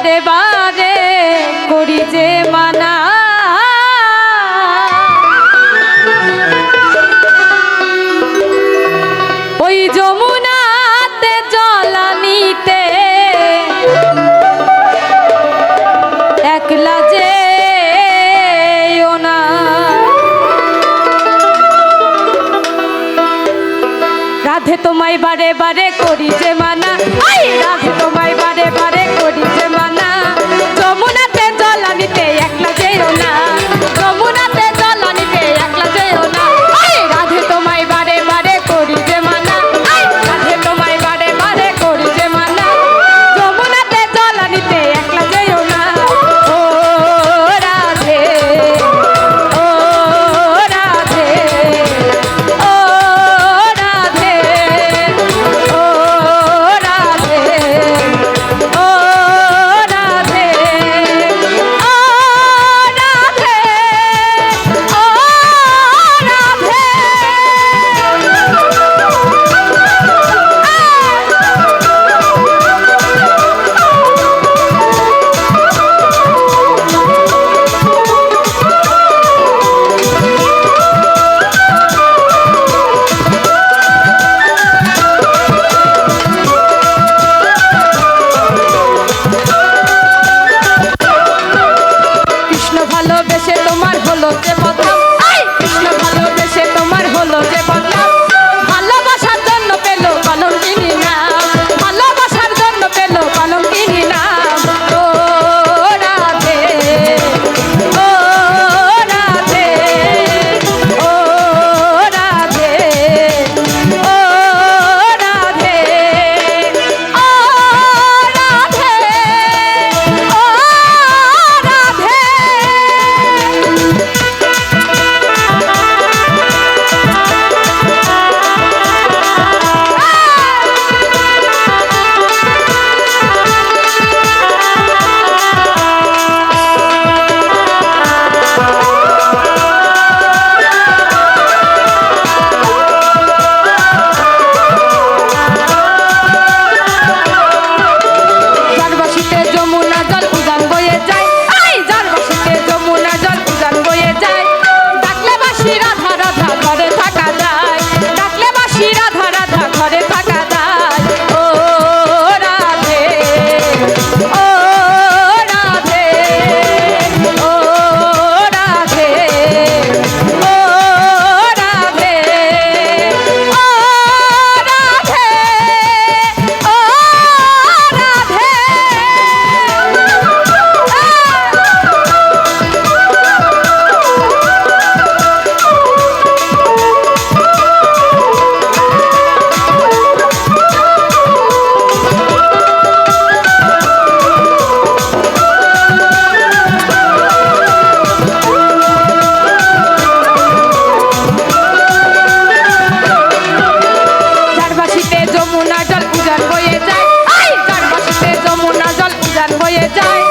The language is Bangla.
বারে বারে করি যে মানা, ওই যমুনাতে জলানিতে একলা যে ওনা। রাধে তোমায় বারে বারে করি যে মানা, রাধে তোমায় বারে বারে করি যে মানা, যমুনাতে জলানিতে একলা যেও না, যমুনাতে জলানিতে একলা যেও না। রাধে তোমায় বারে বারে করি যে মানা, রাধে তোমায় বারে বারে করি যে মানা, যমুনাতে জলানিতে একলা যেও না। ও রাধে, ও রাধে, ও রাধে, ও রাধে, ও রাধে, ও রাধে, ও কৃষ্ণ ভালোবেসে তোমার হলো যে বদনাম, কৃষ্ণ ভালোবেসে তোমার হলো যে বদনাম, ভালোবাসার জন্য পেলো কলঙ্কিনী নাম, ভালোবাসার জন্য পেলো কলঙ্কিনী নাম। ও রাধে, ও রাধে, ও রাধে, ও রাধে, ও রাধে, ও রাধে। জারবাসীতে যমুনা জল উজান বয়ে যায়, জারবাসীতে যমুনা জল উজান বয়ে যায়, ডাকলে বাসি রাধা রাধা ঘরে থাকা যায়, ডাকলে বাসি রাধা রাধা ঘরে থাকা যায়। ও রাধে, ও রাধে, ও রাধে, ও রাধে, ও রাধে, ও রাধে। জারবাসীতে যমুনা জল উজান বয়ে যায়, জারবাসীতে যমুনা জল উজান বয়ে যায়,